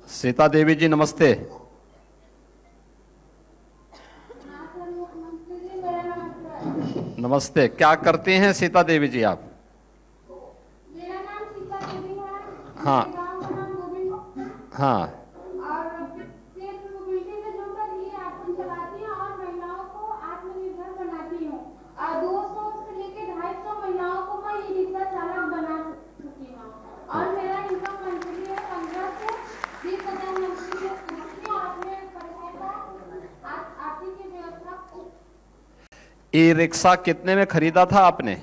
सीता देवी जी नमस्ते। नमस्ते, क्या करती हैं सीता देवी जी आप? मेरा नाम सीता देवी है। हाँ मेरे गांव का नाम गोविंद है। हाँ। और सेल्फ मोबिलिटी से जुड़कर ये आश्रम चलाती हूँ और महिलाओं को आत्मनिर्भर बनाती हूँ। और 200 से लेकर 250 महिलाओं को मैं ई रिक्शा चालक बना चुकी हूँ। और मेरा इनकम मंथली है 15 से 20,000 मंथली है। आपने आर्थिक व्यवस्था ई रिक्शा कितने में खरीदा था आपने?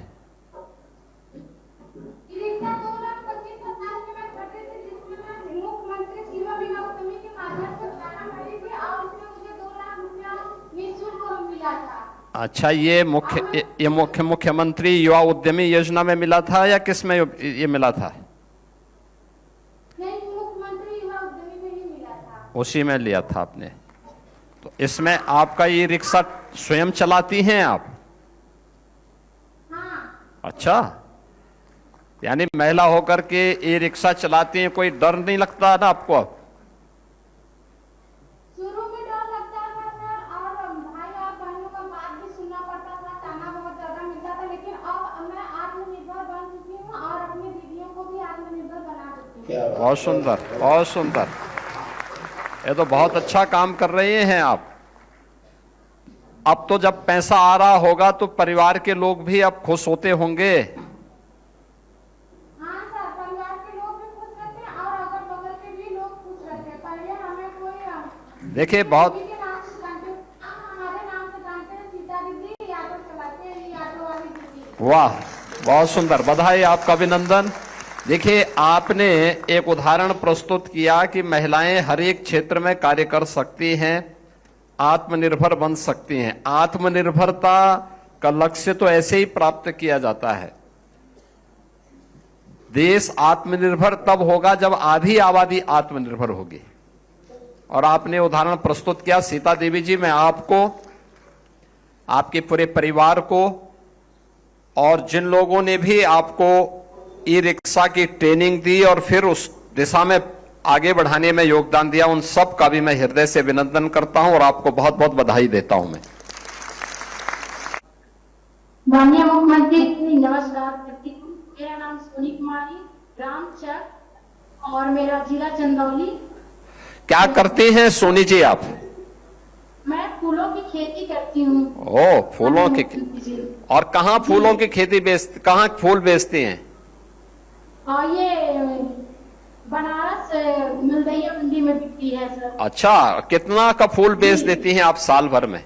अच्छा, ये मुख्यमंत्री युवा उद्यमी योजना में मिला था या किस में ये मिला था? नहीं, मुख्यमंत्री युवा उद्यमी में ही मिला था। उसी में लिया था आपने। तो इसमें आपका ये रिक्शा स्वयं चलाती हैं आप? हाँ। अच्छा, यानी महिला होकर के ये रिक्शा चलाती हैं, कोई डर नहीं लगता ना आपको? शुरू में डर लगता था सर, और भाई और बहनों का बात भी सुनना पड़ता था, ताना बहुत ज्यादा मिलता था। लेकिन अब मैं आत्मनिर्भर बन चुकी हूँ और अपनी दीदियों को भी आत्मनिर्भर बना चुकी हूँ। बहुत सुंदर, बहुत सुंदर। ये तो बहुत अच्छा काम कर रहे हैं आप। अब तो जब पैसा आ रहा होगा तो परिवार के लोग भी अब खुश होते होंगे। हाँ सर, परिवार के लोग भी खुश रहते हैं और अगल बगल के भी लोग खुश रहते हैं। पहले हमें कोई देखिए बहुत दीदी के नाम से जानते, हमारे नाम से जानते हैं, सीता दीदी ऑटो चलाते हैं, ये ऑटो वाली दीदी। वाह, बहुत सुंदर, बधाई, आपका अभिनंदन। देखिए, आपने एक उदाहरण प्रस्तुत किया कि महिलाएं हर एक क्षेत्र में कार्य कर सकती हैं, आत्मनिर्भर बन सकती हैं। आत्मनिर्भरता का लक्ष्य तो ऐसे ही प्राप्त किया जाता है। देश आत्मनिर्भर तब होगा जब आधी आबादी आत्मनिर्भर होगी। और आपने उदाहरण प्रस्तुत किया। सीता देवी जी, मैं आपको, आपके पूरे परिवार को और जिन लोगों ने भी आपको ई रिक्शा की ट्रेनिंग दी और फिर उस दिशा में आगे बढ़ाने में योगदान दिया, उन सब का भी मैं हृदय से अभिनंदन करता हूं और आपको बहुत बहुत बधाई देता हूं। मैं माननीय मुख्यमंत्री नमस्कार करती हूँ। मेरा नाम सोनी कुमारी, ग्राम चक और मेरा जिला चंदौली। क्या करती हैं सोनी जी आप? मैं फूलों की खेती करती हूँ। ओ, फूलों की। और कहाँ फूलों की खेती कहाँ फूल बेचती हैं? और ये बनारस मिलदैया मंडी में बिकती है सर। अच्छा, कितना का फूल बेच देती हैं आप साल भर में?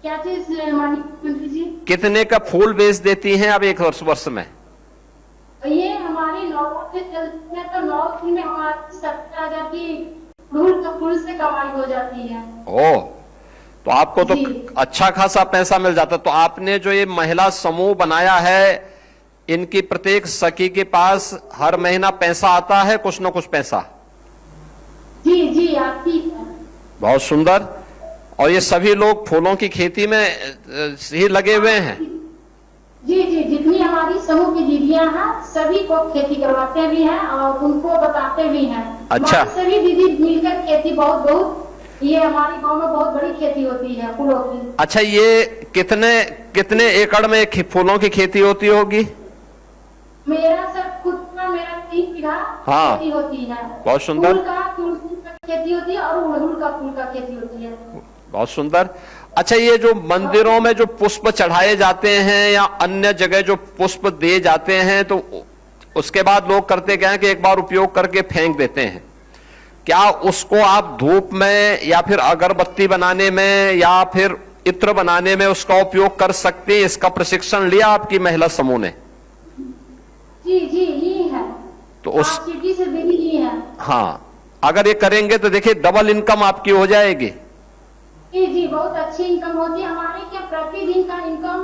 क्या चीज माननीय मुख्यमंत्री जी? कितने का फूल बेच देती हैं आप एक वर्ष में? ये हमारी नौकरी चलती है तो नौकरी में हमारी 70,000 की फूल से कमाई हो जाती है। ओ, तो आपको तो अच्छा खासा पैसा मिल जाता। तो आपने जो ये महिला समूह बनाया है, इनकी प्रत्येक सखी के पास हर महीना पैसा आता है, कुछ न कुछ पैसा? जी जी, आती है। बहुत सुंदर। और ये सभी लोग फूलों की खेती में ही लगे हुए हैं? जी जी, जितनी हमारी समूह की दीदियां हैं सभी को खेती करवाते भी हैं और उनको बताते भी हैं। अच्छा, सभी दीदी मिलकर खेती बहुत ये हमारे गांव में बहुत बड़ी खेती होती है फूलों की। अच्छा, ये कितने एकड़ में फूलों की खेती होती होगी? मेरा सर खुद का मेरा 3 बीघा खेती होती है। बहुत सुंदर। फूल का खेती होती है और अड़हुल का फूल का खेती होती है। बहुत सुंदर। अच्छा, ये जो मंदिरों में जो पुष्प चढ़ाए जाते हैं या अन्य जगह जो पुष्प दिए जाते हैं, तो उसके बाद लोग करते क्या है कि एक बार उपयोग करके फेंक देते हैं। क्या उसको आप धूप में या फिर अगरबत्ती बनाने में या फिर इत्र बनाने में उसका उपयोग कर सकते हैं? इसका प्रशिक्षण लिया आपकी महिला समूह ने? जी जी, ली है। तो उस सिटी से भी ली है। हाँ, अगर ये करेंगे तो देखिए डबल इनकम आपकी हो जाएगी। जी जी, बहुत अच्छी इनकम होती है हमारे। क्या प्रतिदिन का इनकम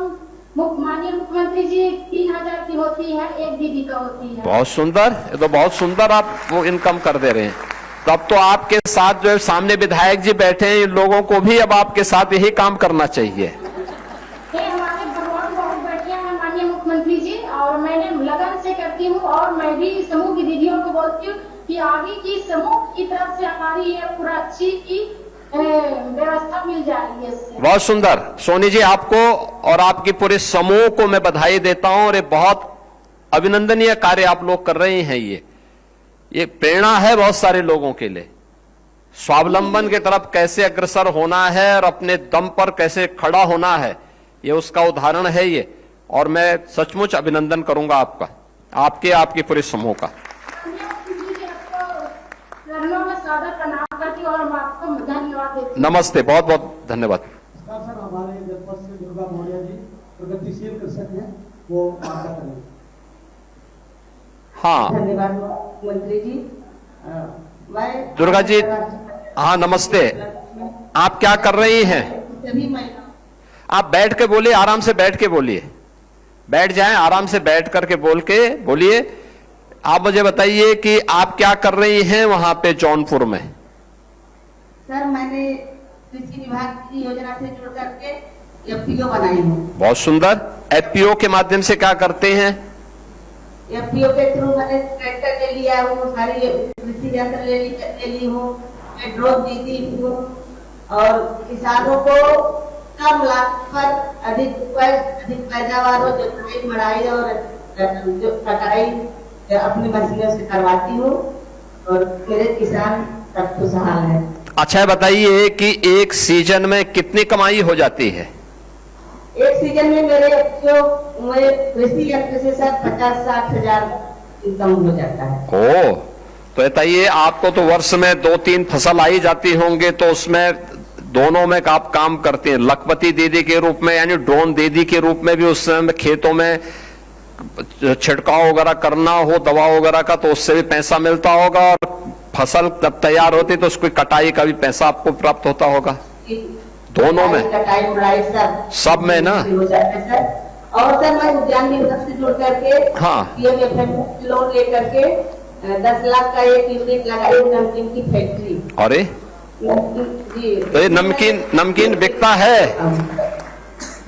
माननीय मुख्यमंत्री जी 3,000 की होती है, एक दीदी का होती है। बहुत सुंदर, ये तो बहुत सुंदर आप वो इनकम कर दे रहे हैं। तब तो आपके साथ जो है सामने विधायक जी बैठे हैं, इन लोगों को भी अब आपके साथ यही काम करना चाहिए। हमारे बहुत बैठिया है माननीय मुख्यमंत्री जी, और मैंने लगन से करती हूँ और मैं भी समूह की दीदियों को बोलती हूँ कि आगे की समूह की तरफ से हमारी ये पूरा अच्छी की व्यवस्था मिल जा रही है इससे। बहुत सुंदर। सोनी जी, आपको और आपके पूरे समूह को मैं बधाई देता हूं और ये बहुत अभिनंदनीय कार्य आप लोग कर रहे हैं। ये प्रेरणा है बहुत सारे लोगों के लिए। स्वावलंबन की तरफ कैसे अग्रसर होना है और अपने दम पर कैसे खड़ा होना है, ये उसका उदाहरण है ये। और मैं सचमुच अभिनंदन करूंगा आपका, आपके पूरे समूह का। और आपको धन्यवाद देती हूं। नमस्ते, बहुत बहुत धन्यवाद। सर, हमारे जनपद से दुर्गा मौर्य जी प्रगतिशील कृषक हैं, वो वार्ता करेंगे। हाँ, धन्यवाद मंत्री जी। मैं दुर्गा जी, हाँ नमस्ते। आप क्या कर रही हैं? सभी महिला आप बैठ के बोलिए, आराम से बैठ के बोलिए। बैठ जाएं, आराम से बैठ करके बोलिए। आप मुझे बताइए कि आप क्या कर रही हैं वहां पे जौनपुर में? सर, मैंने कृषि विभाग की योजना से जुड़ करके एफपीओ बनाई हूँ। बहुत सुंदर। एफपीओ के माध्यम से क्या करते हैं? एफपीओ के थ्रू मैंने ट्रैक्टर ले लिया हूँ, सारी कृषि यंत्र ले ली हूँ, मैं ड्रोन दी थी हूँ, और किसानों को कम लागत पर अधिक पैदावार हो, जोताई मड़ाई और जो कटाई अपनी मशीनों से करवाती हूँ, और मेरे किसान सब खुशहाल है। अच्छा, बताइए कि एक सीजन में कितनी कमाई हो जाती है? एक सीजन में मेरे जो कृषि यंत्र से सर 50-60 हजार इनकम हो जाता है। तो बताइए, आपको तो वर्ष में 2-3 फसल आई जाती होंगे, तो उसमें दोनों में आप काम करते हैं, लखपति दीदी के रूप में यानी ड्रोन दीदी के रूप में भी उस समय खेतों में छिड़काव वगैरह करना हो दवा वगैरह का, तो उससे भी पैसा मिलता होगा, और फसल जब तैयार होती तो उसकी कटाई का भी पैसा आपको प्राप्त होता होगा। दोनों में, कटाई बुड़ाई सब में ना। हो जाता है सर। और सर, मैं उद्यान विभाग से जुड़ करके लोन लेकर के 10 लाख का एक यूनिट लगाई नमकीन की फैक्ट्री। अरे जी, तो ये नमकीन बिकता है?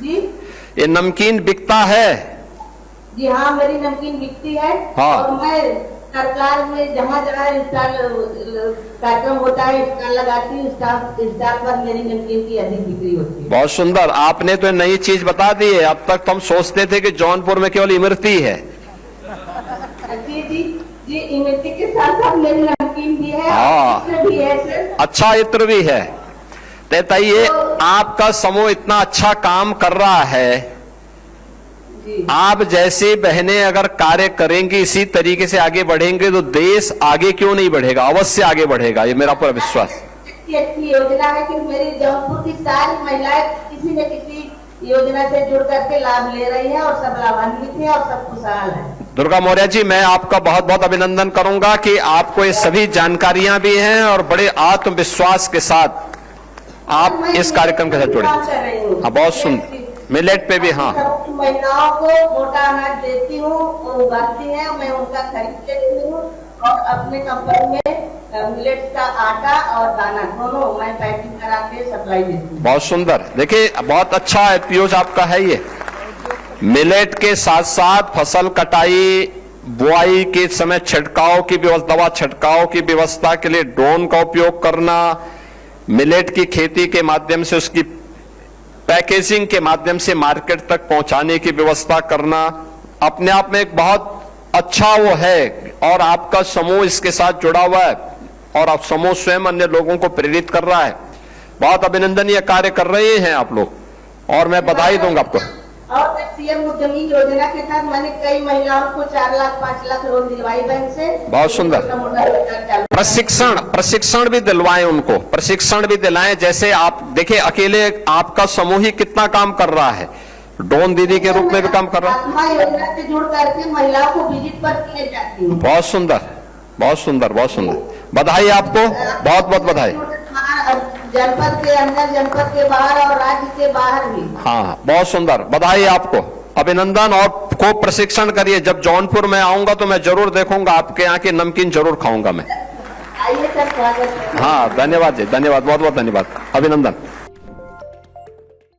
जी, ये नमकीन बिकता है? जी हाँ, मेरी नमकीन बिकती है। हाँ। और मैं सरकार में जहाँ कार्यक्रम होता है स्टॉल लगाती हूँ, स्टॉल पर मेरी नमकीन की अधिक बिक्री होती है। बहुत सुंदर। आपने तो नई चीज बता दी है। अब तक तो हम सोचते थे कि जौनपुर में केवल इमरती है। जी जी जी, इमरती के साथ साथ मेरी नमकीन भी है। हाँ। इत्र भी है सर। अच्छा, इत्र भी है। बताइए, आपका समूह इतना अच्छा काम कर रहा है, आप जैसी बहनें अगर कार्य करेंगी, इसी तरीके से आगे बढ़ेंगे, तो देश आगे क्यों नहीं बढ़ेगा? अवश्य आगे बढ़ेगा, ये मेरा पूरा विश्वास। अच्छी योजना है कि मेरी जौनपुर की सारी महिलाएं किसी न किसी योजना से जुड़ करके लाभ ले रही हैं, और सब लाभान्वित हैं और सब खुशहाल हैं। दुर्गा मौर्य जी, मैं आपका बहुत बहुत अभिनंदन करूंगा कि आपको ये सभी जानकारियां भी हैं और बड़े आत्मविश्वास के साथ आप इस कार्यक्रम के साथ जुड़े। हाँ, बहुत सुंदर। मिलेट पे भी, हाँ। महिलाओं को मोटा अनाज देती हूँ, वो उगाती हैं, मैं उनका खरीद लेती हूँ, और अपने कंपनी में मिलेट का आटा और दाना दोनों मैं पैकिंग करा के सप्लाई देती हूँ। बहुत सुंदर। देखिए, बहुत अच्छा एपीओज आपका है ये। मिलेट के साथ साथ फसल कटाई बुआई के समय छिड़काव की व्यवस्था, दवा छिड़काव की व्यवस्था के लिए ड्रोन का उपयोग करना, मिलेट की खेती के माध्यम से उसकी पैकेजिंग के माध्यम से मार्केट तक पहुंचाने की व्यवस्था करना, अपने आप में एक बहुत अच्छा वो है। और आपका समूह इसके साथ जुड़ा हुआ है, और आप समूह स्वयं अन्य लोगों को प्रेरित कर रहा है। बहुत अभिनंदनीय कार्य कर रहे हैं आप लोग, और मैं बधाई दूंगा आपको। और सीएम उद्यमी योजना के तहत मैंने कई महिलाओं को 4 लाख 5 लाख लोन दिलवाई बैंक से। बहुत सुंदर। प्रशिक्षण भी दिलवाएं, उनको प्रशिक्षण भी दिलाएं। जैसे आप देखिए, अकेले आपका समूह ही कितना काम कर रहा है, ड्रोन दीदी के रूप में भी काम कर रहा है। आत्मा योजना से जुड़ करके महिलाओं को विजिट पर किए जाती हूँ। बहुत सुंदर, बहुत सुंदर, बहुत सुंदर। बधाई आपको, बहुत बहुत बधाई। जनपद के अंदर, जनपद के बाहर और राज्य के बाहर भी। हाँ, बहुत सुंदर। बधाई आपको, अभिनंदन। और को प्रशिक्षण करिए। जब जौनपुर में आऊंगा तो मैं जरूर देखूंगा, आपके यहाँ की नमकीन जरूर खाऊंगा मैं। आइए सर, स्वागत है। हाँ, धन्यवाद जी, धन्यवाद, बहुत बहुत धन्यवाद, अभिनंदन।